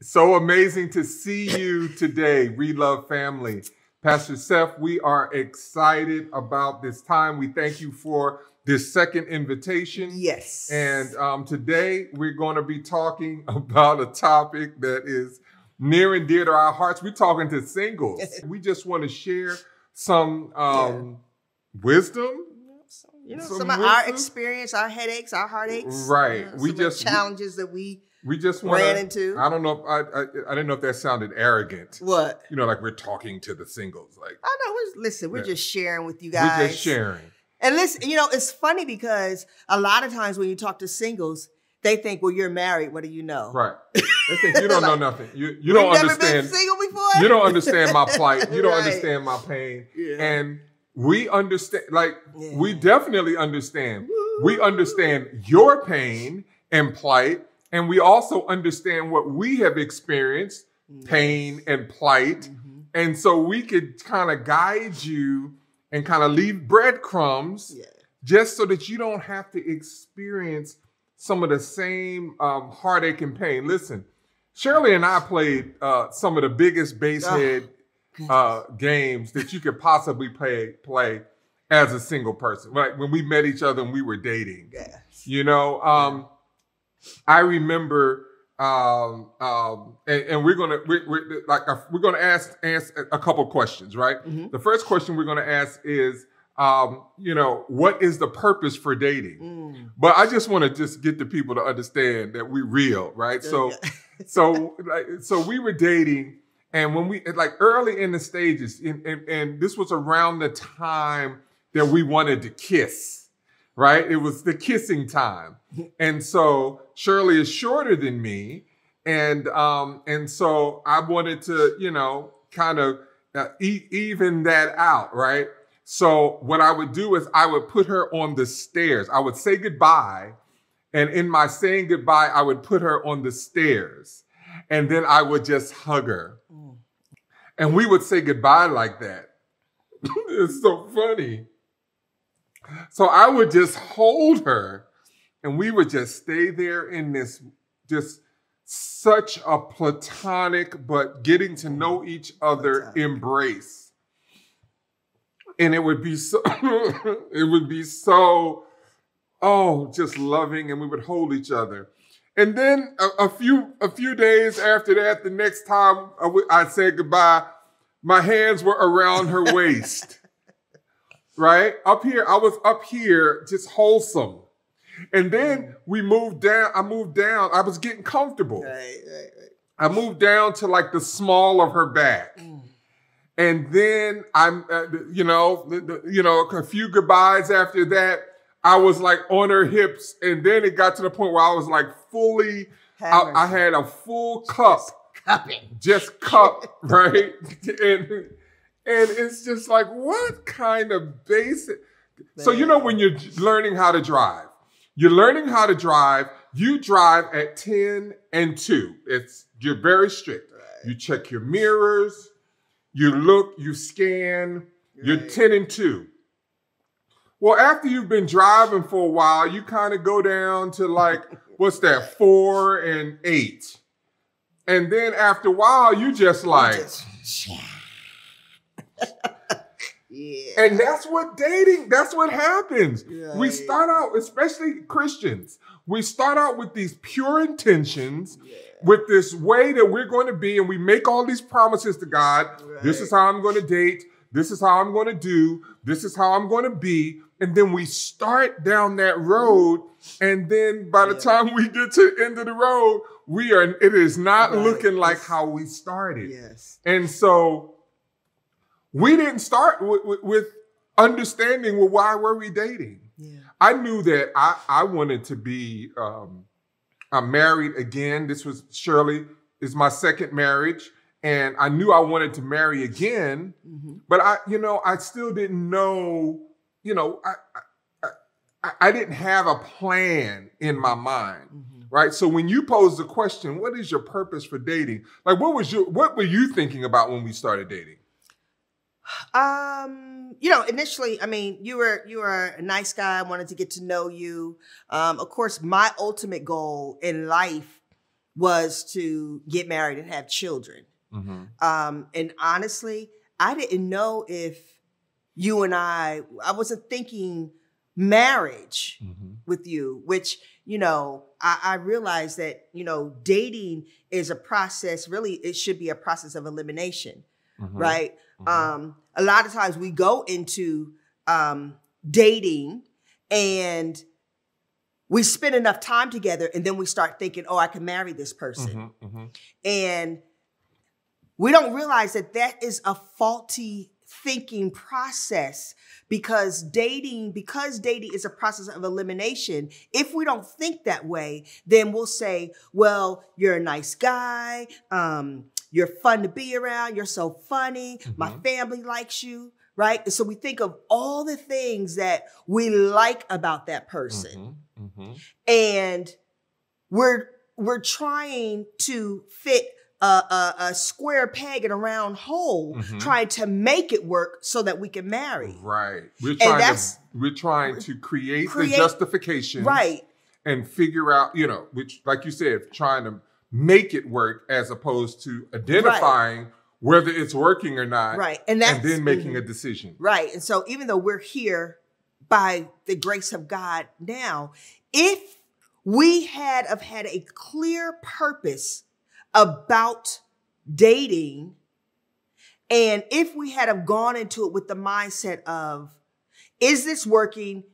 So amazing to see you today, Relove family. Pastor Seth, we are excited about this time. We thank you for this second invitation. Yes. And today we're going to be talking about a topic that is near and dear to our hearts. We're talking to singles. We just want to share some wisdom. You know, some of our experience, our headaches, our heartaches. Right. We just challenges that we just ran into. I don't know if I didn't know if that sounded arrogant. What? You know, like we're talking to the singles. Like, I know. We're just sharing with you guys. We're just sharing. And listen, you know, it's funny because a lot of times when you talk to singles, they think, well, you're married. What do you know? Right. They think you don't know nothing. You don't understand. Never been single before? You don't understand my plight. You don't Right. understand my pain. Yeah. And we understand, we definitely understand. We understand your pain and plight. And we also understand what we have experienced, pain and plight. Mm-hmm. And so we could kind of guide you and kind of leave breadcrumbs just so that you don't have to experience some of the same heartache and pain. Listen, Shirley and I played some of the biggest basehead games that you could possibly play as a single person. Like when we met each other and we were dating, you know, I remember, and we're gonna ask a couple questions, right? Mm-hmm. The first question we're gonna ask is, you know, what is the purpose for dating? But I just want to just get the people to understand that we're real, right? So we were dating. And when we, early in the stages, and this was around the time that we wanted to kiss, right? It was the kissing time. And so Shirley is shorter than me. And so I wanted to, you know, kind of even that out, right? So what I would do is I would put her on the stairs. I would say goodbye. And in my saying goodbye, I would put her on the stairs. And then I would just hug her. And we would say goodbye like that. It's so funny. So I would just hold her and we would just stay there in this just such a platonic but getting to know each other embrace. And it would be so, just loving, and we would hold each other. And then a few days after that, the next time I said goodbye, my hands were around her waist, right? Up here, I was up here, just wholesome. And then we moved down, I moved down, I was getting comfortable. Right. I moved down to like the small of her back. And then I'm, a few goodbyes after that, I was like on her hips, and then it got to the point where I was like fully, I had a full cup. Just cup, right? And it's just like, what kind of basic? So you know when you're learning how to drive, you drive at 10 and 2. You're very strict. Right. You check your mirrors, you look, you scan, you're 10 and 2. Well, after you've been driving for a while, you kind of go down to like, 4 and 8. And then after a while, you just like, And that's what happens. Yeah. We start out, especially Christians, we start out with these pure intentions, with this way that we're going to be, and we make all these promises to God. Right. This is how I'm going to date. This is how I'm going to do. This is how I'm going to be. And then we start down that road. And then by the time we get to the end of the road, it is not looking like how we started. Yes. And so we didn't start with understanding, well, why were we dating? Yeah. I knew that I wanted to be married again. This was Shirley is my second marriage. And I knew I wanted to marry again, but I still didn't know, I didn't have a plan in my mind, right? So when you pose the question, what is your purpose for dating? Like, what were you thinking about when we started dating? Initially, I mean, you were a nice guy. I wanted to get to know you. Of course, my ultimate goal in life was to get married and have children. And honestly, I didn't know if you and I wasn't thinking marriage with you, which, you know, I realized that, you know, dating is a process. Really, it should be a process of elimination, right? A lot of times we go into dating and we spend enough time together and then we start thinking, oh, I can marry this person. And we don't realize that that is a faulty thinking process because dating is a process of elimination. If we don't think that way, then we'll say, well, you're a nice guy. You're fun to be around. You're so funny. My family likes you. Right. And so we think of all the things that we like about that person. And we're trying to fit a square peg in a round hole, trying to make it work so that we can marry. Right. We're trying to create the justification. Right. And figure out, you know, which, like you said, trying to make it work as opposed to identifying whether it's working or not. Right. And then making a decision. Right. And so even though we're here by the grace of God now, if we had a clear purpose about dating, and if we had have gone into it with the mindset of, is this working?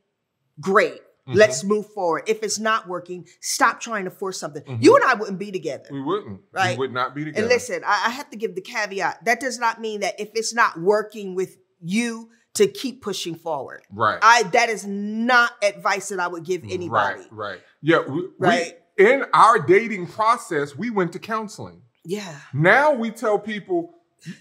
Great. Let's move forward. If it's not working, stop trying to force something. You and I wouldn't be together. We wouldn't. Right? We would not be together. And listen, I have to give the caveat. That does not mean that if it's not working with you, to keep pushing forward. Right. That is not advice that I would give anybody. Right. Yeah. We, in our dating process, we went to counseling. Yeah. Now we tell people,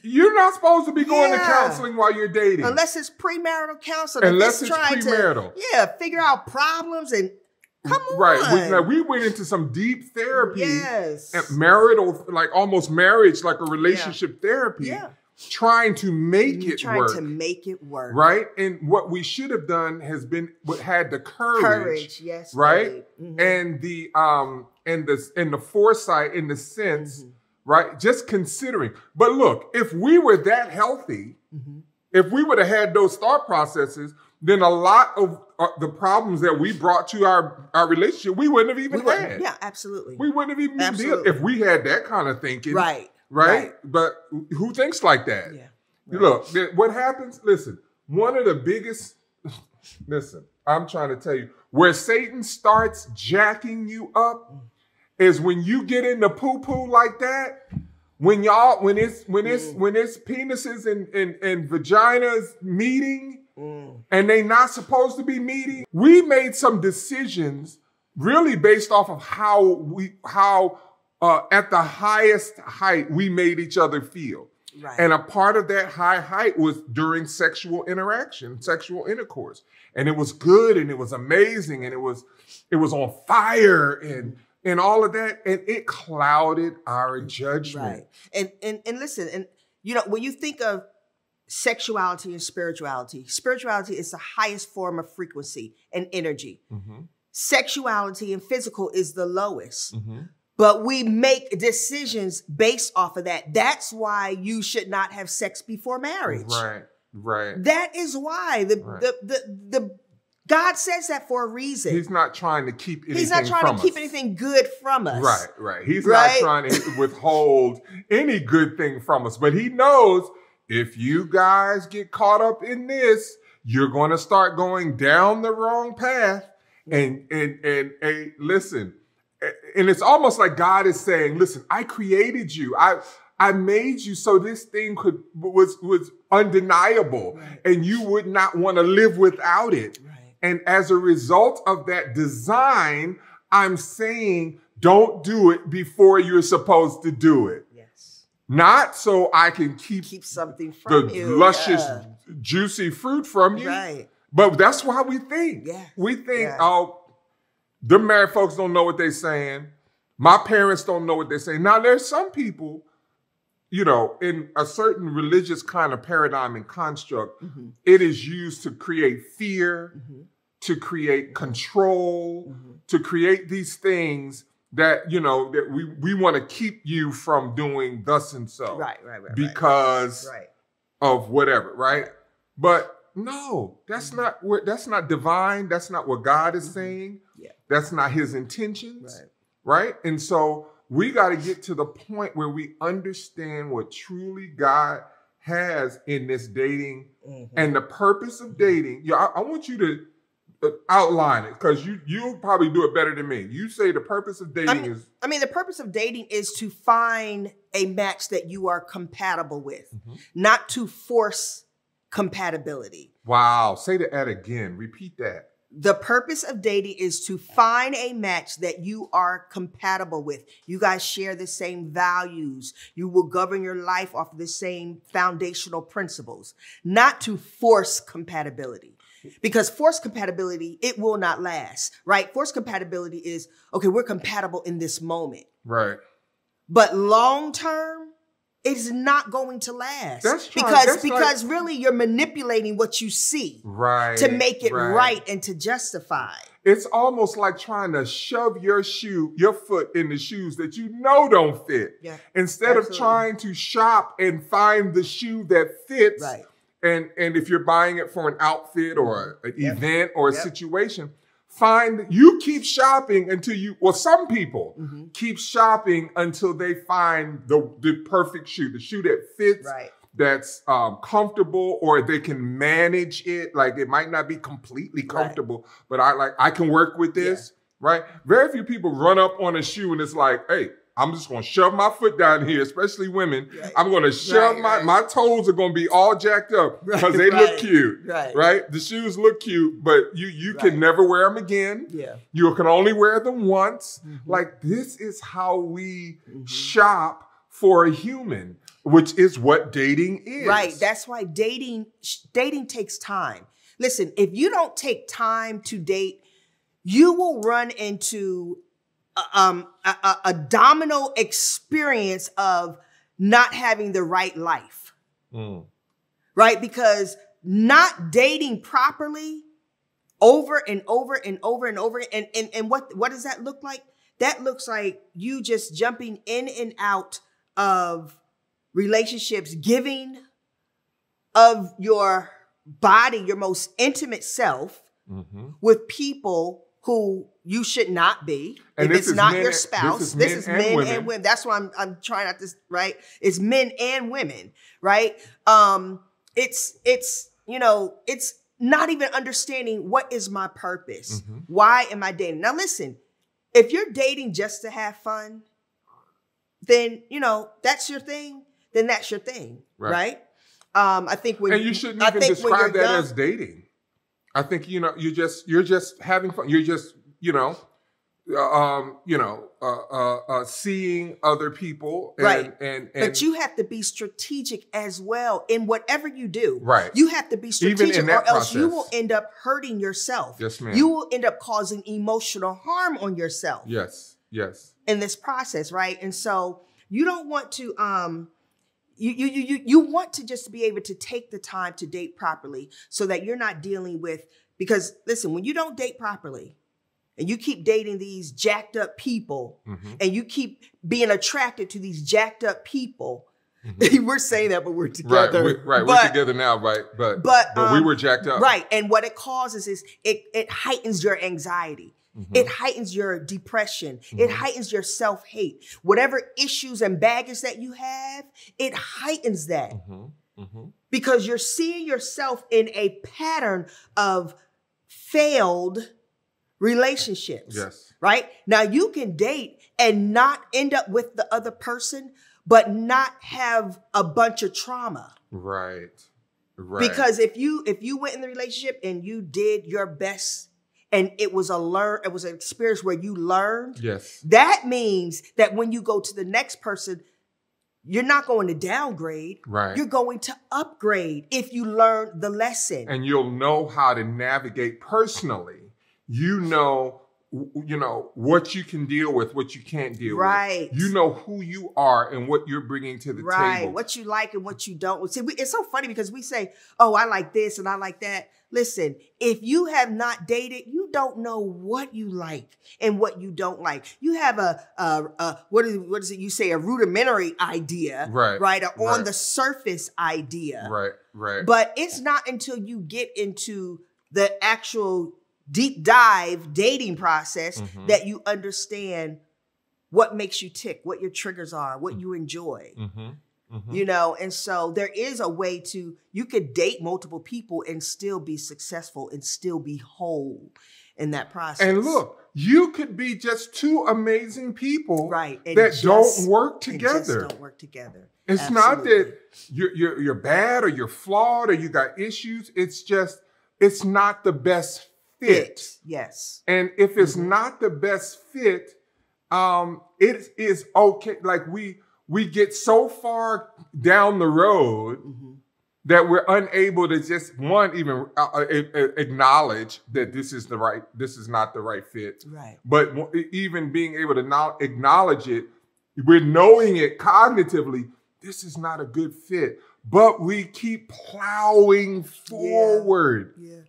you're not supposed to be going to counseling while you're dating. Unless it's premarital counseling. Unless it's premarital. Figure out problems and come on. Right. We went into some deep therapy. Yes. And marital, like almost marriage, like a relationship therapy. Yeah. Trying to make it work. Right? And what we should have done has been had the courage. Yes. Right? And the foresight in the sense, right? Just considering. But look, if we were that healthy, if we would have had those thought processes, then a lot of the problems that we brought to our relationship, we wouldn't have even had. Yeah, absolutely. We wouldn't have even dealt if we had that kind of thinking. Right? But who thinks like that? Yeah. Look, what happens, listen, one of the biggest, I'm trying to tell you, where Satan starts jacking you up is when you get in the poo-poo like that, when it's penises and vaginas meeting and they not supposed to be meeting. We made some decisions really based off of how at the highest height we made each other feel. Right. And a part of that high height was during sexual interaction, sexual intercourse. And it was good and it was amazing and it was on fire and all of that. And it clouded our judgment. Right. And listen, and you know, when you think of sexuality and spirituality is the highest form of frequency and energy. Sexuality and physical is the lowest. But we make decisions based off of that. That's why you should not have sex before marriage. Right. That is why the God says that for a reason. He's not trying to keep anything He's not trying to keep anything good from us. Right. He's not trying to withhold any good thing from us. But he knows if you guys get caught up in this, you're going to start going down the wrong path. And listen. And it's almost like God is saying, listen, I created you. I made you so this thing was undeniable and you would not want to live without it. And as a result of that design, I'm saying don't do it before you're supposed to do it. Yes. Not so I can keep something from you. The luscious, juicy fruit from you. Right. But that's why we think. Yeah. We think, the married folks don't know what they're saying. My parents don't know what they're saying. Now, there's some people, you know, in a certain religious kind of paradigm and construct, it is used to create fear, to create control, to create these things that, you know, that we want to keep you from doing thus and so. Right. Because of whatever, right? But no, that's not divine. That's not what God is saying. Yeah. That's not his intentions. Right? And so we got to get to the point where we understand what truly God has in this dating and the purpose of dating. Yeah, I want you to outline it, because you'll probably do it better than me. You say the purpose of dating is... I mean, the purpose of dating is to find a match that you are compatible with, not to force compatibility. Wow. Say that again. Repeat that. The purpose of dating is to find a match that you are compatible with. You guys share the same values. You will govern your life off of the same foundational principles, not to force compatibility. Because forced compatibility, it will not last, right? Forced compatibility is, okay, we're compatible in this moment. Right. But long term, it's not going to last. That's true. Because really you're manipulating what you see to make it right and to justify. It's almost like trying to shove your foot in the shoes that you know don't fit. Yeah, instead of trying to shop and find the shoe that fits. Right. And if you're buying it for an outfit or an event or a situation, you keep shopping until some people keep shopping until they find the perfect shoe, the shoe that fits, that's comfortable, or they can manage it. Like, it might not be completely comfortable, but I can work with this, right? Very few people run up on a shoe and it's like, hey, I'm just going to shove my foot down here, especially women. Right. I'm going to shove my toes are going to be all jacked up because they look cute, right? The shoes look cute, but you can never wear them again. Yeah. You can only wear them once. Like, this is how we shop for a human, which is what dating is. Right. That's why dating takes time. Listen, if you don't take time to date, you will run into a domino experience of not having the right life, right? Because not dating properly over and over and over and over. And what does that look like? That looks like you just jumping in and out of relationships, giving of your body, your most intimate self with people who you should not be. And if it's not your spouse, this is men and women. That's why I'm trying not to, right? It's men and women, right? It's not even understanding what is my purpose. Why am I dating? Now listen, if you're dating just to have fun, then, that's your thing, then that's your thing, right? I think when you shouldn't even describe that as dating. I think, you're just having fun. You're just, seeing other people. And but you have to be strategic as well in whatever you do. Right. You have to be strategic, even in that or else process, you will end up hurting yourself. Yes, ma'am. You will end up causing emotional harm on yourself. Yes. In this process, right? And so you don't want to, you want to just be able to take the time to date properly so that you're not dealing with, because listen, when you don't date properly and you keep dating these jacked up people and you keep being attracted to these jacked up people, we're saying that, but we're together. We're together now, right? But we were jacked up. Right. And what it causes is it heightens your anxiety. It heightens your depression. It heightens your self-hate. Whatever issues and baggage that you have, it heightens that. Because you're seeing yourself in a pattern of failed relationships. Yes. Right? Now you can date and not end up with the other person, but not have a bunch of trauma. Right. Because if you went in the relationship and you did your best, and it was an experience where you learned. Yes. That means that when you go to the next person, you're not going to downgrade. Right. You're going to upgrade if you learn the lesson. And you'll know how to navigate personally. You know you know, what you can deal with, what you can't deal right. with. You know who you are and what you're bringing to the right. table. What you like and what you don't. See, it's so funny because we say, oh, I like this and I like that. Listen, if you have not dated, you don't know what you like and what you don't like. You have what is it? You say a rudimentary idea, right? Or on the surface idea, right. But it's not until you get into the actual deep dive dating process that you understand what makes you tick, what your triggers are, what you enjoy. You know, and so there is a way you could date multiple people and still be successful and still be whole in that process. And look, you could be just two amazing people that don't work together. Just don't work together. It's Absolutely. not that you're bad or you're flawed or you got issues. It's just, it's not the best fit. Yes. And if it's not the best fit, it is okay. Like we get so far down the road that we're unable to just even acknowledge that this is not the right fit. Right. But even being able to acknowledge it, we're knowing it cognitively, this is not a good fit. But we keep plowing forward. Yeah.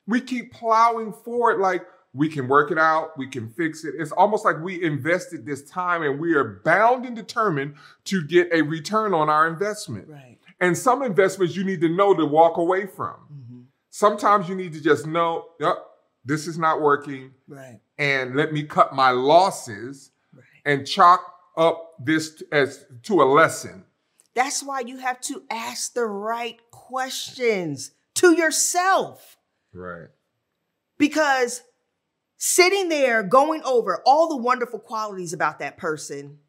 We keep plowing forward like we can work it out, we can fix it. It's almost like we invested this time and we are bound and determined to get a return on our investment. Right. And some investments you need to know to walk away from. Sometimes you need to just know, yep, this is not working. Right. And let me cut my losses and chalk up this as to a lesson. That's why you have to ask the right questions to yourself. Right. Because sitting there going over all the wonderful qualities about that person,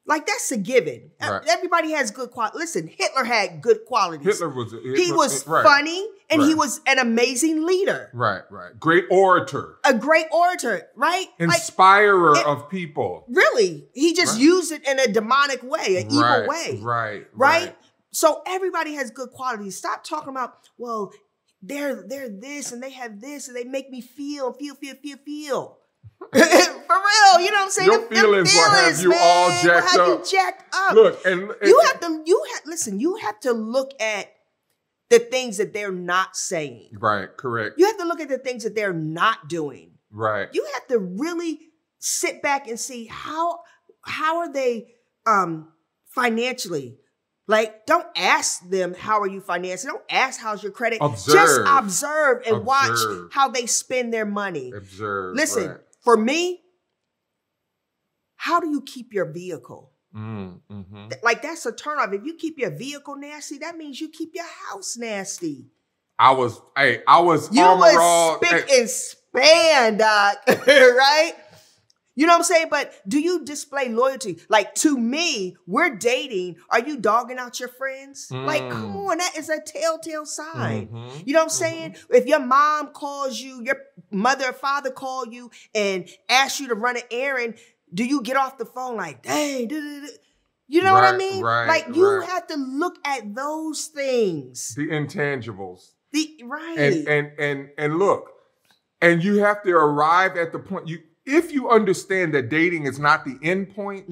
like that's a given. Right. Everybody has good qualities. Listen, Hitler had good qualities. He was funny and he was an amazing leader. Right. Great orator. A great orator, right? Inspirer of people. Really. He just used it in a demonic way, an evil way. Right. So everybody has good qualities. Stop talking about, well, they're this and they have this and they make me feel. For real, you know what I'm saying? Your feelings will have you all jacked up. Look, and you have to look at the things that they're not saying. Right, correct. You have to look at the things that they're not doing. Right. You have to really sit back and see how are they financially. Like, don't ask them, how are you financially? Don't ask, how's your credit? Just observe and watch how they spend their money. Listen, for me, how do you keep your vehicle? Like, that's a turnoff. If you keep your vehicle nasty, that means you keep your house nasty. I was spick and span, Doc, right? You know what I'm saying? But do you display loyalty? Like, to me, we're dating. Are you dogging out your friends? Like, come on, that is a telltale sign. You know what I'm saying? If your mom calls you, your mother or father call you and ask you to run an errand, do you get off the phone like, dang, you know what I mean? Like, you have to look at those things. The intangibles. Right. And look, and you have to arrive at the point if you understand that dating is not the end point,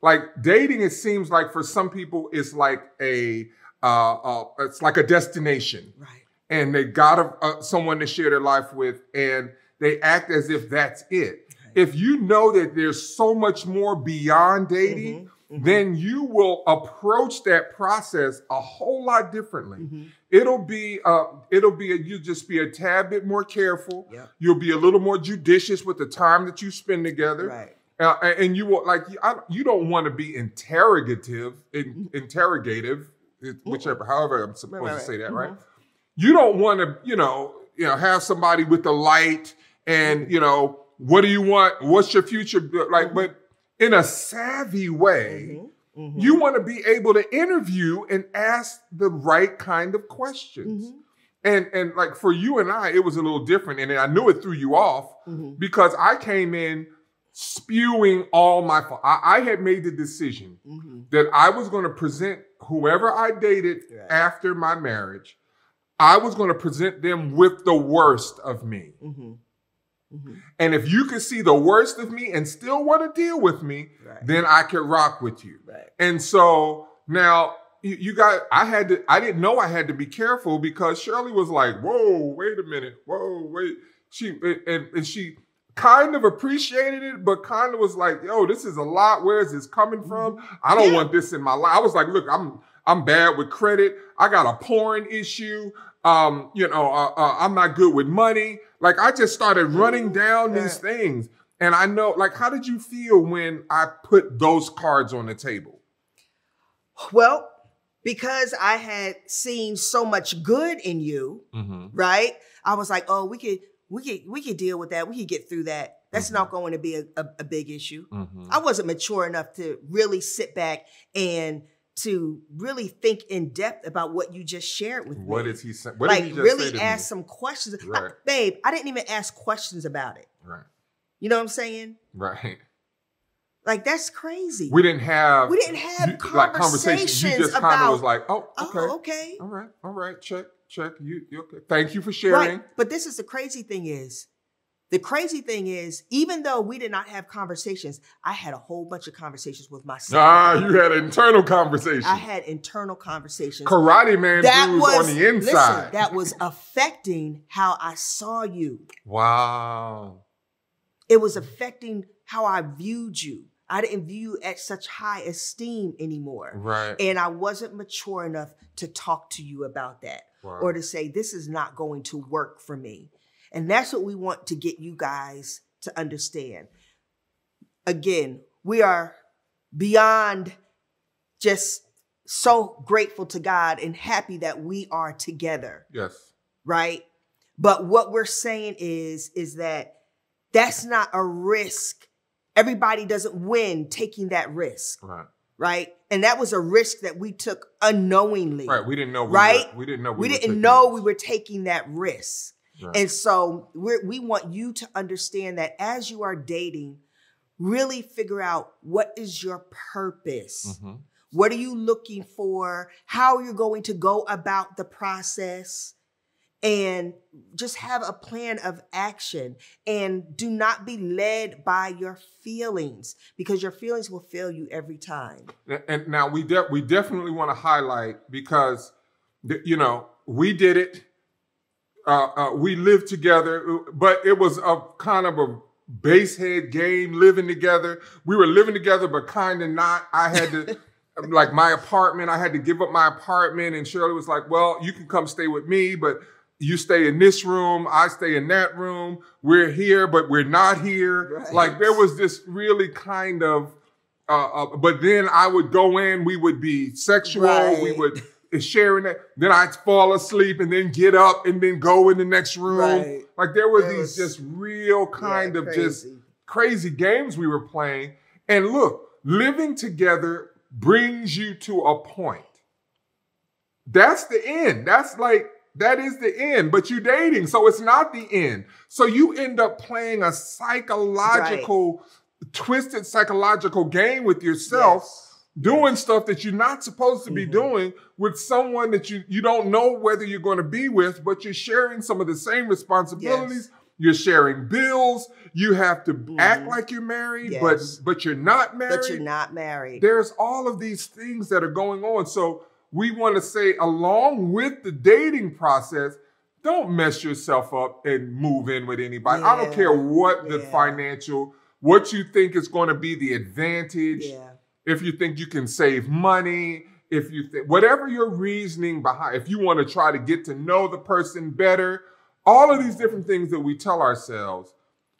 like dating, it seems like for some people it's like it's like a destination, right? And they got someone to share their life with, and they act as if that's it. Right. If you know that there's so much more beyond dating, then you will approach that process a whole lot differently. You'll just be a tad bit more careful. Yep. You'll be a little more judicious with the time that you spend together. Right. And you will you don't want to be interrogative, whichever, however I'm supposed to say that, right? You don't want to, have somebody with the light and, what do you want? What's your future like? But in a savvy way, you want to be able to interview and ask the right kind of questions. And like for you and I, it was a little different. And I knew it threw you off because I came in spewing all my fault. I had made the decision that I was going to present whoever I dated after my marriage, I was going to present them with the worst of me. And if you could see the worst of me and still want to deal with me, then I could rock with you. And so now I didn't know I had to be careful because Shirley was like, whoa, wait a minute. Whoa, wait. She kind of appreciated it, but kind of was like, yo, this is a lot. Where is this coming from? I don't want this in my life. I was like, look, I'm bad with credit. I got a porn issue. I'm not good with money. Like I just started running down these things. And I know, like, how did you feel when I put those cards on the table? Well, because I had seen so much good in you, right? I was like, oh, we could deal with that. We could get through that. That's not going to be a big issue. I wasn't mature enough to really sit back and to really think in depth about what you just shared with me. What did he say? Really ask some questions. Babe, I didn't even ask questions about it. Right. You know what I'm saying? Right. Like, that's crazy. We didn't have conversations. You just kind of was like, oh, okay. Oh, okay. All right. Check. You okay. Thank you for sharing. Right. But this is the crazy thing is, even though we did not have conversations, I had a whole bunch of conversations with myself. You had internal conversations. I had internal conversations. Karate Man on the inside. Listen, that was affecting how I saw you. Wow. It was affecting how I viewed you. I didn't view you at such high esteem anymore. Right. And I wasn't mature enough to talk to you about that or to say, this is not going to work for me. And that's what we want to get you guys to understand. Again, we are beyond just so grateful to God and happy that we are together. Yes. Right? But what we're saying is that that's not a risk. Everybody doesn't win taking that risk. Right? And that was a risk that we took unknowingly. Right. We didn't know. We didn't know we were taking that risk. Right. And so we want you to understand that as you are dating, really figure out what is your purpose. What are you looking for? How are you going to go about the process? And just have a plan of action and do not be led by your feelings because your feelings will fail you every time. And now we definitely want to highlight because, we did it. We lived together, but it was a kind of a base head game living together. We were living together, but kind of not. I had to, like my apartment, I had to give up my apartment. And Shirley was like, well, you can come stay with me, but you stay in this room, I stay in that room. We're here, but we're not here. Right. Like there was this really kind of, but then I would go in, we would be sexual, we would sharing that. Then I'd fall asleep and then get up and then go in the next room. Right. Like there were these just real kind of just crazy games we were playing. And look, living together brings you to a point. That's the end. That is the end, but you're dating, so it's not the end. So you end up playing a twisted psychological game with yourself, doing stuff that you're not supposed to be doing with someone that you don't know whether you're going to be with, but you're sharing some of the same responsibilities. You're sharing bills. You have to act like you're married, but you're not married. There's all of these things that are going on. So we want to say, along with the dating process, don't mess yourself up and move in with anybody. I don't care what the financial, what you think is going to be the advantage. If you think you can save money, if you think, whatever your reasoning behind, if you want to try to get to know the person better, all of these different things that we tell ourselves,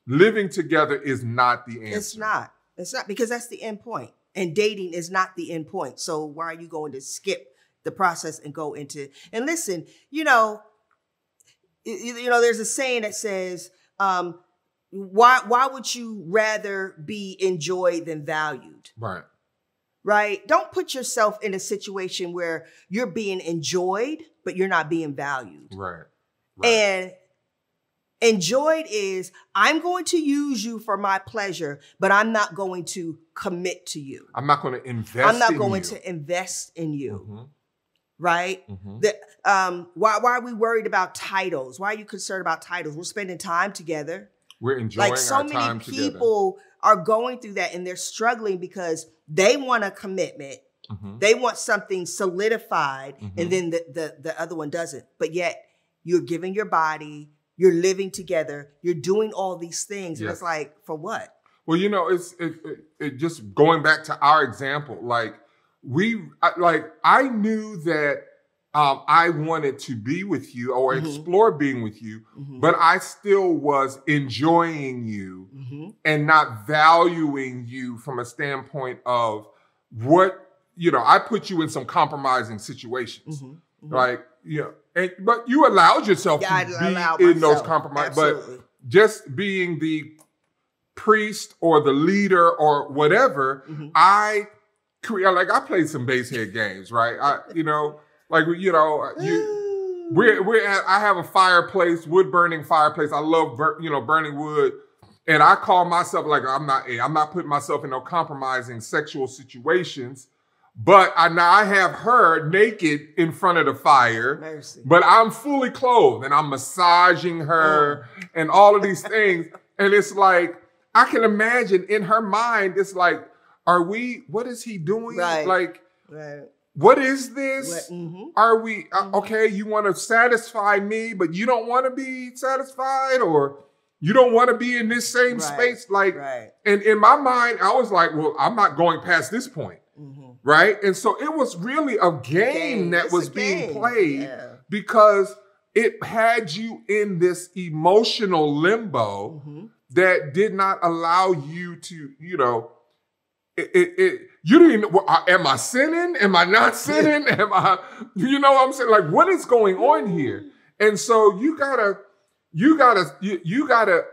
living together is not the answer. It's not because that's the end point. And dating is not the end point. So why are you going to skip the process and go into, and listen, there's a saying that says, why would you rather be enjoyed than valued? Right? Don't put yourself in a situation where you're being enjoyed, but you're not being valued. Right. And enjoyed is, I'm going to use you for my pleasure, but I'm not going to commit to you. I'm not going to invest in you. I'm not going to invest in you. Right? Why are we worried about titles? Why are you concerned about titles? We're spending time together. We're enjoying like so our many time people are going through that, and they're struggling because they want a commitment. Mm-hmm. They want something solidified, Mm-hmm. and then the other one doesn't. But yet you're giving your body, you're living together, you're doing all these things. Yes. And it's like, for what? Well, you know, it just going back to our example, like I knew that I wanted to be with you or Mm-hmm. explore being with you, Mm-hmm. but I still was enjoying you Mm-hmm. and not valuing you from a standpoint of what, you know, I put you in some compromising situations. Mm-hmm. Mm-hmm. Like, you know, but you allowed yourself to be in those compromises. Absolutely. But just being the priest or the leader or whatever, Mm-hmm. I played some basehead games, right? I have a fireplace, wood burning fireplace. I love burning wood, and I call myself like I'm not putting myself in no compromising sexual situations. But I have her naked in front of the fire, Mercy. but I'm fully clothed and I'm massaging her and all of these things. And it's like, I can imagine in her mind, it's like, what is he doing? Right. Like, Right. what is this? What, mm-hmm. Are we, okay, you want to satisfy me, but you don't want to be satisfied, or you don't want to be in this same space? Like, and in my mind, I was like, well, I'm not going past this point. Mm-hmm. Right? And so it was really a game that was being played because it had you in this emotional limbo mm-hmm. that did not allow you to, you know, you didn't know, am I sinning? Am I not sinning? Am I, you know what I'm saying? Like, what is going on here? And so you gotta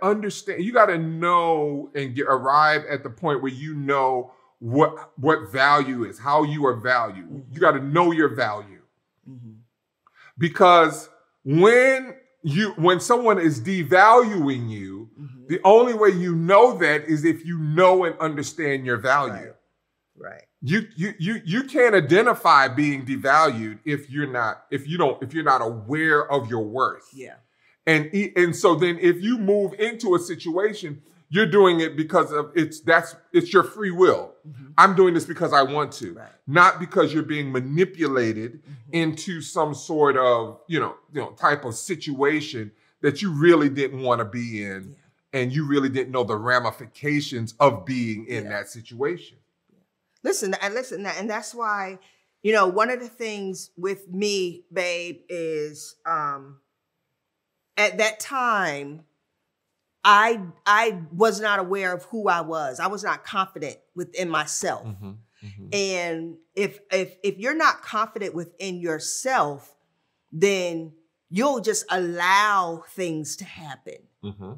understand, you gotta know and arrive at the point where you know what value is, how you are valued. Mm-hmm. You got to know your value. Mm-hmm. Because when someone is devaluing you, mm-hmm. the only way you know that is if you know and understand your value. Right. You can't identify being devalued if you're not aware of your worth. Yeah. And so then if you move into a situation, you're doing it because of it's your free will. Mm-hmm. I'm doing this because I want to, not because you're being manipulated mm-hmm. into some sort of, type of situation that you really didn't want to be in. Yeah. And you really didn't know the ramifications of being in that situation. Listen, and that's why, one of the things with me, babe, is at that time, I was not aware of who I was. I was not confident within myself. Mm-hmm, mm-hmm. And if you're not confident within yourself, then you'll just allow things to happen. Mm-hmm.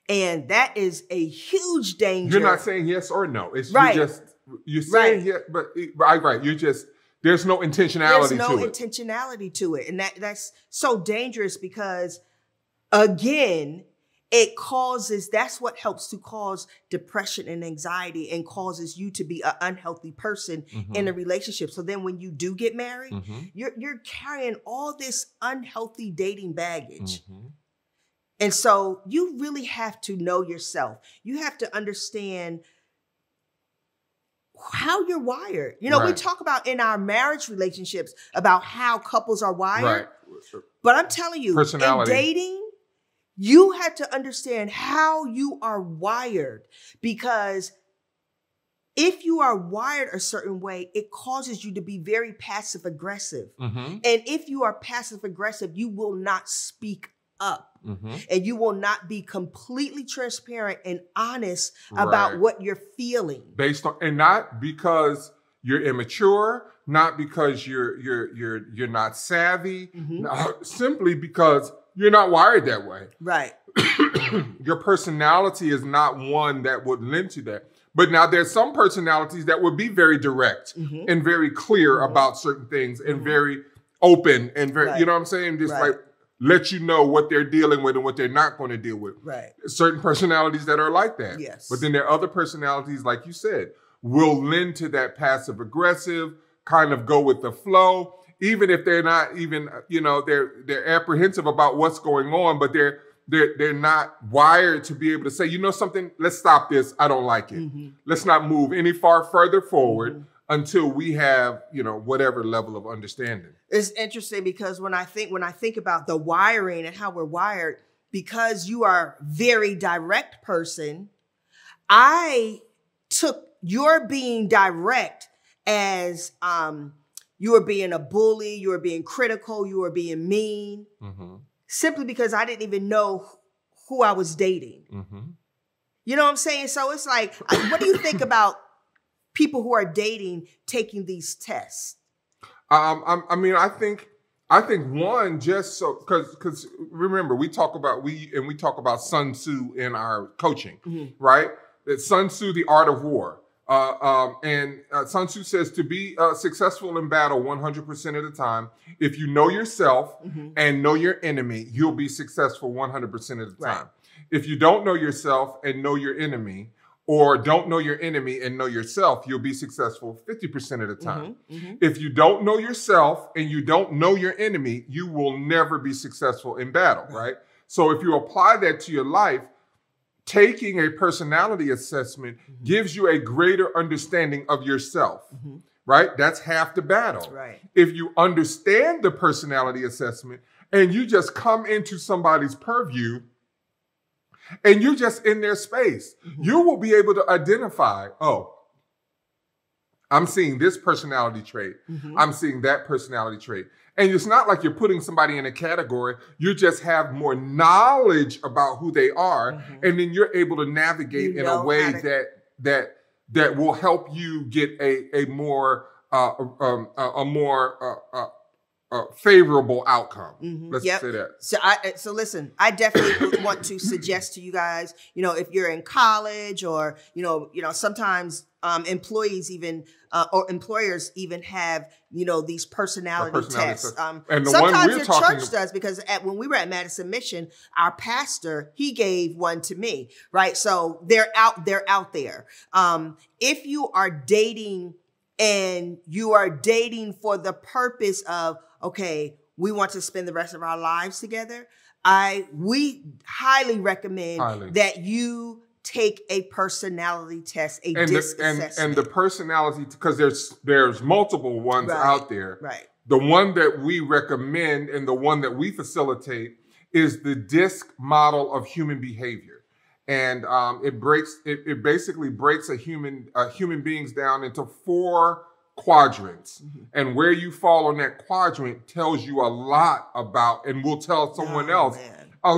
And that is a huge danger. You're not saying yes or no. It's you're saying yes, but you're just, there's no intentionality to it. There's no intentionality to it. And that's so dangerous because, again, that's what helps to cause depression and anxiety and causes you to be an unhealthy person mm-hmm. in a relationship. So then when you do get married, mm-hmm. you're carrying all this unhealthy dating baggage. Mm-hmm. And so you really have to know yourself. You have to understand how you're wired. We talk about in our marriage relationships about how couples are wired. Right. But I'm telling you, in dating, you have to understand how you are wired, because if you are wired a certain way, it causes you to be very passive aggressive. Mm-hmm. And if you are passive aggressive, you will not speak up mm-hmm. and you will not be completely transparent and honest about what you're feeling. Based on, and not because you're immature, not because you're not savvy, mm-hmm. Simply because you're not wired that way. Right. Your personality is not one that would lend to that. But now there's some personalities that would be very direct mm-hmm. and very clear mm-hmm. about certain things and mm-hmm. very open and very, you know what I'm saying? Just like let you know what they're dealing with and what they're not going to deal with. Right. Certain personalities that are like that. Yes. But then there are other personalities, like you said, will lend to that passive aggressive, kind of go with the flow. Even if they're not even, they're apprehensive about what's going on, but they're not wired to be able to say, you know something, let's stop this. I don't like it. Let's not move any further forward until we have, you know, whatever level of understanding. It's interesting because when I think about the wiring and how we're wired, because you are a very direct person, I took your being direct as you were being a bully, you were being critical, you were being mean, simply because I didn't even know who I was dating. You know what I'm saying? So it's like, what do you think about people who are dating taking these tests? I mean, I think one, just so, because remember, we talk about Sun Tzu in our coaching, right? That Sun Tzu, the art of war. And Sun Tzu says to be successful in battle 100% of the time, if you know yourself and know your enemy, you'll be successful 100% of the time. If you don't know yourself and know your enemy, or don't know your enemy and know yourself, you'll be successful 50% of the time. If you don't know yourself and you don't know your enemy, you will never be successful in battle, right? So if you apply that to your life, taking a personality assessment gives you a greater understanding of yourself, right? That's half the battle. Right. If you understand the personality assessment and you just come into somebody's purview and you're just in their space, you will be able to identify, oh, I'm seeing this personality trait. I'm seeing that personality trait. And it's not like you're putting somebody in a category. You just have more knowledge about who they are. And then you're able to navigate in a way that will help you get a more favorable outcome. Let's say that. So listen, I definitely want to suggest to you guys, you know, if you're in college or, you know, sometimes employees even or employers even have, you know, these personality tests. And the sometimes one we're your talking church does, because when we were at Madison Mission, our pastor, he gave one to me, right? So they're out there. If you are dating and you are dating for the purpose of, okay, we want to spend the rest of our lives together, we highly recommend that you take a personality test, DISC assessment. And the personality, because there's multiple ones out there. Right. The one that we recommend and the one that we facilitate is the DISC model of human behavior. And it basically breaks a human beings down into 4 quadrants. And where you fall on that quadrant tells you a lot about, and will tell someone else a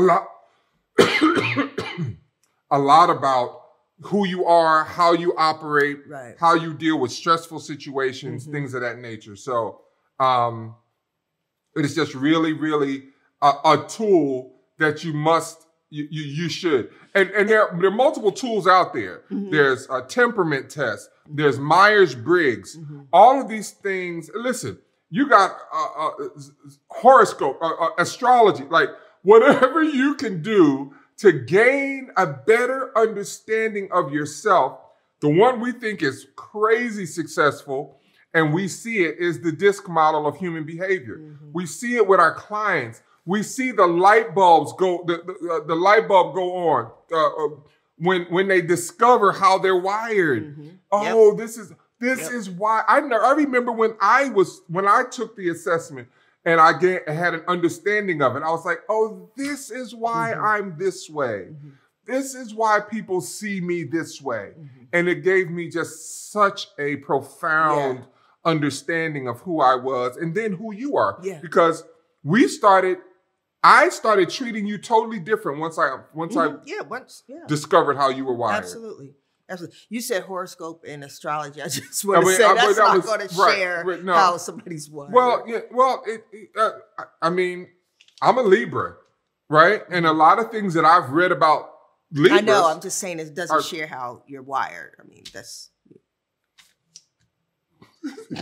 lot about who you are, how you operate, how you deal with stressful situations, things of that nature. So it is just really, really a tool that you should. And there are multiple tools out there. There's a temperament test. There's Myers-Briggs. All of these things. Listen, you got horoscope, astrology, like whatever you can do to gain a better understanding of yourself. The one we think is crazy successful, and we see it, is the DISC model of human behavior. We see it with our clients. We see the light bulbs go, the light bulb go on when they discover how they're wired. Oh, this is why. I remember when I took the assessment and I had an understanding of it. I was like, oh, this is why I'm this way. This is why people see me this way. And it gave me just such a profound understanding of who I was and then who you are. Because I started treating you totally different once I discovered how you were wired. Absolutely. You said horoscope and astrology. I just want to say that's not going to share how somebody's wired. Well, I mean, I'm a Libra, right? And a lot of things that I've read about Libras. I know. I'm just saying it doesn't share how you're wired. I mean,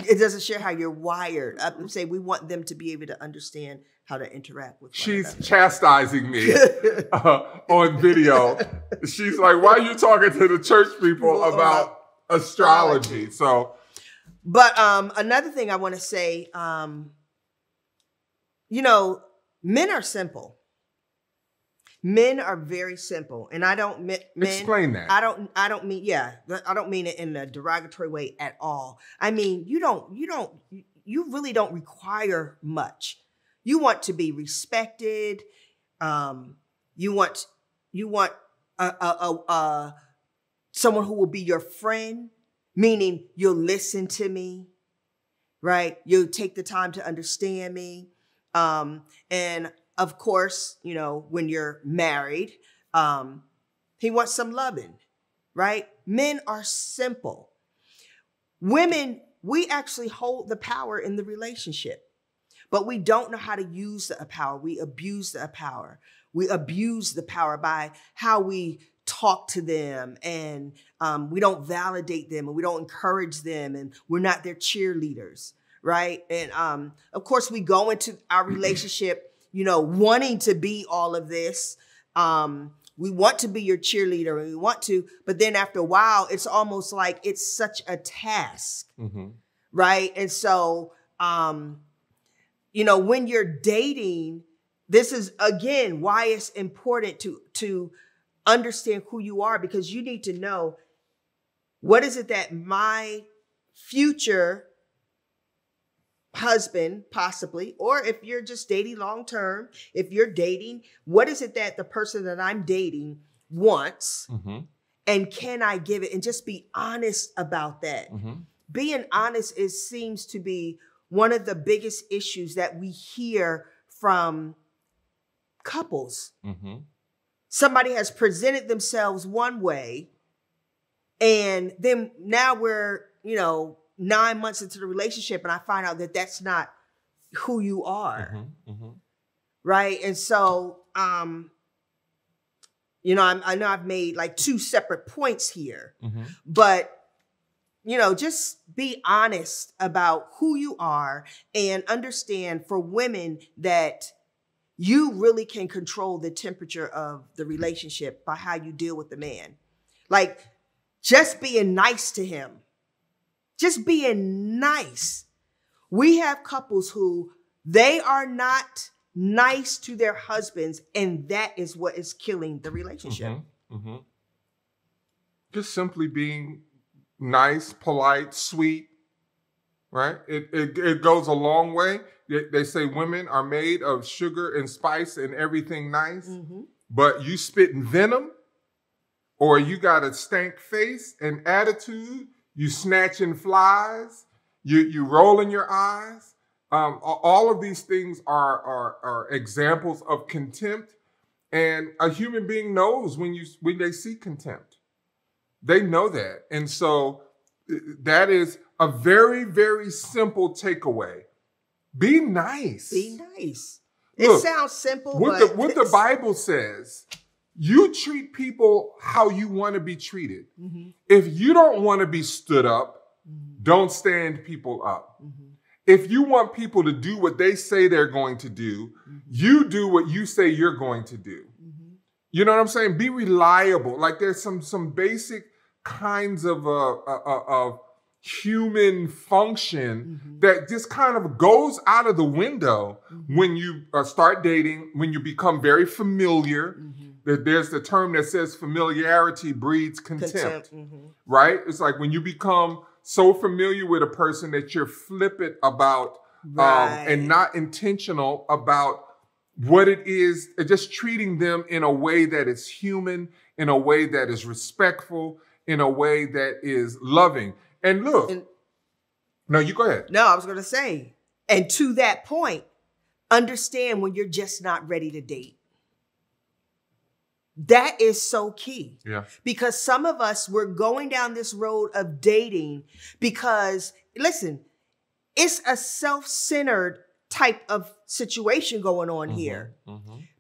it doesn't share how you're wired. I'm saying we want them to be able to understand how to interact with one another. She's chastising me on video. She's like, why are you talking to the church people about astrology? So, but another thing I want to say, you know, men are simple. Men are very simple, and I don't mean explain that. I don't mean I don't mean it in a derogatory way at all. I mean you really don't require much. You want to be respected. You want someone who will be your friend, meaning you'll listen to me, right? You'll take the time to understand me, and of course, you know, when you're married, he wants some loving, right? Men are simple. Women, we actually hold the power in the relationship, but we don't know how to use the power. We abuse the power. We abuse the power by how we talk to them, and we don't validate them, and we don't encourage them, and we're not their cheerleaders, right? And of course, we go into our relationship, you know, wanting to be all of this. We want to be your cheerleader, and we want to, but then after a while, it's almost like it's such a task, right? And so, you know, when you're dating, this is, again, why it's important to understand who you are, because you need to know, what is it that my future husband, possibly, or if you're just dating long term, if you're dating, what is it that the person that I'm dating wants, and can I give it? And just be honest about that. Being honest seems to be one of the biggest issues that we hear from couples. Somebody has presented themselves one way, and then now we're, you know, 9 months into the relationship, and I find out that that's not who you are. Right. And so, you know, I know I've made like 2 separate points here, but, you know, just be honest about who you are, and understand, for women, that you really can control the temperature of the relationship by how you deal with the man. Like, just being nice to him. Just being nice. We have couples who they are not nice to their husbands, and that is what is killing the relationship. Just simply being nice, polite, sweet, right? It goes a long way. They say women are made of sugar and spice and everything nice, but you spitting venom, or you got a stank face and attitude, you snatching flies, you rolling your eyes. All of these things are examples of contempt, and a human being knows when they see contempt. They know that, and so that is a very, very simple takeaway. Be nice. Be nice. Look, it sounds simple, but what the Bible says, you treat people how you want to be treated. If you don't want to be stood up, don't stand people up. If you want people to do what they say they're going to do, you do what you say you're going to do. You know what I'm saying? Be reliable. Like, there's some basic kinds of human function that just kind of goes out of the window when you start dating, when you become very familiar. There's the term that says familiarity breeds contempt. Right? It's like when you become so familiar with a person that you're flippant about and not intentional about what it is, just treating them in a way that is human, in a way that is respectful, in a way that is loving. And look, no, you go ahead. No, I was going to say, and to that point, understand when you're just not ready to date. That is so key. Yeah. Because some of us, we're going down this road of dating because, listen, it's a self-centered type of situation going on here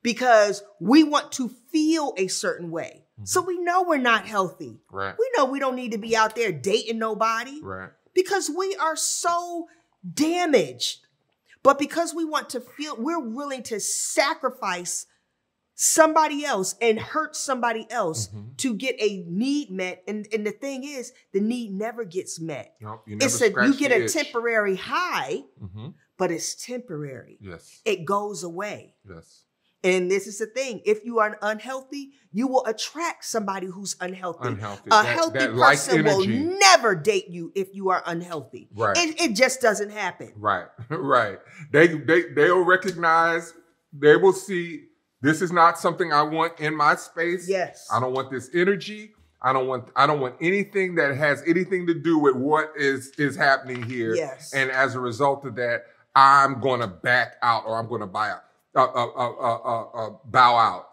because we want to feel a certain way. So we know we're not healthy. Right. We know we don't need to be out there dating nobody. Right. Because we are so damaged. But because we want to feel, we're willing to sacrifice somebody else and hurt somebody else to get a need met. And the thing is, the need never gets met. Nope, you get a temporary high, but it's temporary. Yes. It goes away. Yes. And this is the thing. If you are unhealthy, you will attract somebody who's unhealthy. Unhealthy. A healthy that like person will energy. never date you if you are unhealthy. Right. It just doesn't happen. Right. Right. They'll recognize, they will see, this is not something I want in my space. Yes. I don't want this energy. I don't want anything that has anything to do with what is happening here. Yes. And as a result of that, I'm going to back out, or I'm going to bow out.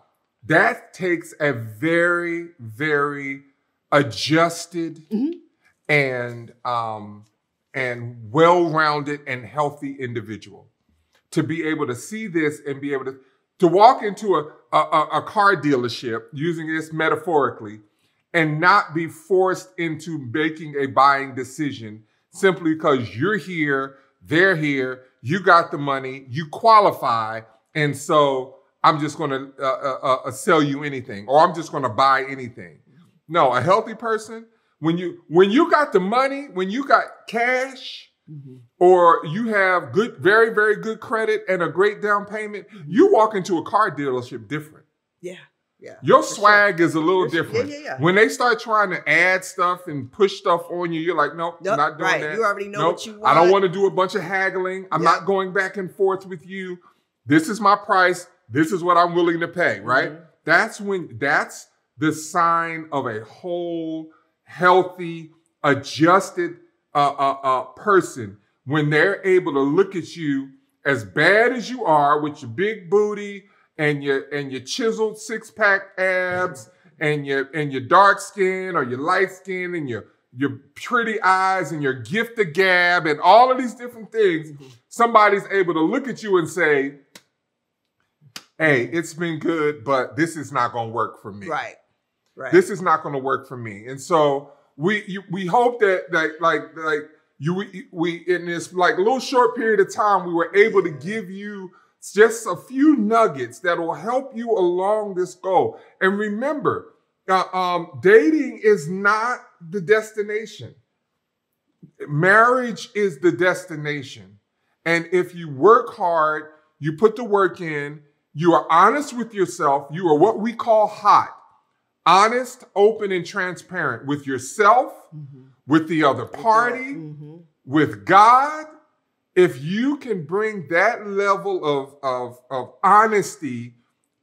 That takes a very, very adjusted and well-rounded and healthy individual to be able to see this and be able to walk into a car dealership, using this metaphorically, and not be forced into making a buying decision simply because you're here, they're here, you got the money, you qualify, and so I'm just going to sell you anything, or I'm just going to buy anything. No, a healthy person, when you got the money, when you got cash, or you have good, very, very good credit and a great down payment, you walk into a car dealership different. Yeah. Yeah, your swag is a little different. Yeah. When they start trying to add stuff and push stuff on you, you're like, nope, not doing that. You already know what you want. I don't want to do a bunch of haggling. I'm not going back and forth with you. This is my price. This is what I'm willing to pay, right? That's the sign of a whole, healthy, adjusted person, when they're able to look at you as bad as you are, with your big booty and your chiseled six-pack abs and your dark skin or your light skin and your pretty eyes and your gift of gab and all of these different things. Somebody's able to look at you and say, hey, it's been good, but this is not going to work for me. Right. This is not going to work for me. And so we hope that we in this like little short period of time, we were able to give you just a few nuggets that will help you along this goal. And remember, dating is not the destination. Marriage is the destination. And if you work hard, you put the work in, you are honest with yourself, you are what we call hot. Honest, open, and transparent with yourself, with the other party, with God. If you can bring that level of honesty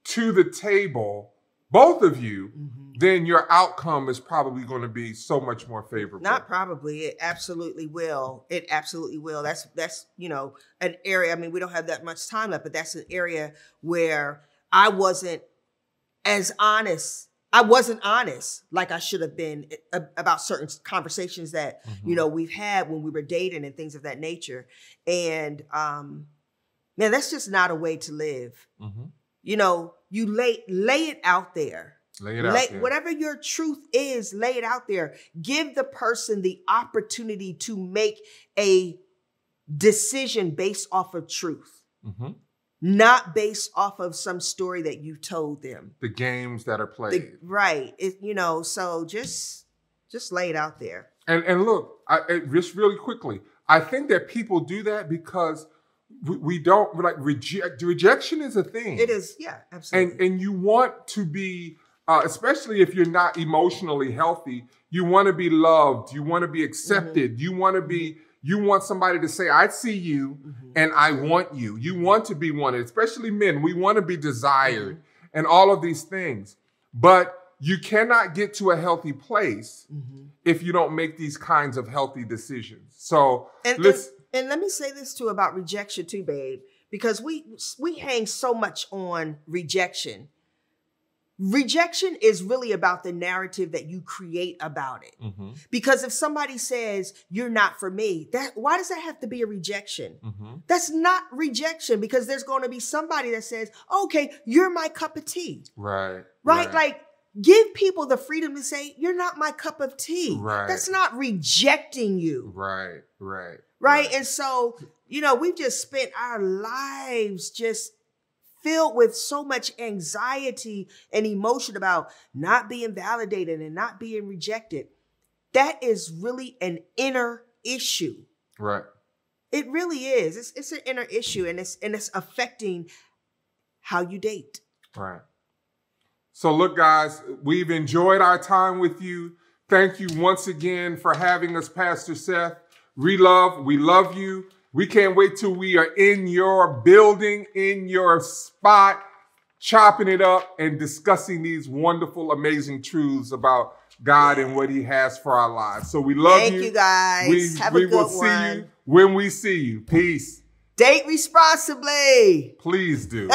to the table, both of you, then your outcome is probably going to be so much more favorable. Not probably. It absolutely will. It absolutely will. That's an area. I mean, we don't have that much time left, but that's an area where I wasn't as honest. I wasn't honest like I should have been about certain conversations that, we've had when we were dating and things of that nature. And, man, that's just not a way to live. You lay it out there. Lay it out there. Whatever your truth is, lay it out there. Give the person the opportunity to make a decision based off of truth. Not based off of some story that you told them. The games that are played. Right. So just lay it out there. And look, just really quickly, I think that people do that because we don't rejection is a thing. It is, yeah, absolutely. And you want to be, especially if you're not emotionally healthy, you want to be loved, you want to be accepted, you want somebody to say, I see you and I want you. You want to be wanted, especially men. We want to be desired and all of these things. But you cannot get to a healthy place if you don't make these kinds of healthy decisions. So and let me say this too about rejection too, babe, because we hang so much on rejection. Rejection is really about the narrative that you create about it. Because if somebody says, you're not for me, why does that have to be a rejection? That's not rejection, because there's going to be somebody that says, okay, you're my cup of tea. Right? Like, give people the freedom to say, you're not my cup of tea. That's not rejecting you. Right? And so, we've just spent our lives just filled with so much anxiety and emotion about not being validated and not being rejected. That is really an inner issue. Right. It really is. It's an inner issue, and it's affecting how you date. Right. So look, guys, we've enjoyed our time with you. Thank you once again for having us, Pastor Seth. We love you. We can't wait till we are in your building, in your spot, chopping it up and discussing these wonderful, amazing truths about God and what he has for our lives. So we love you. Thank you, guys. Have a good one. We will see you when we see you. Peace. Date responsibly. Please do.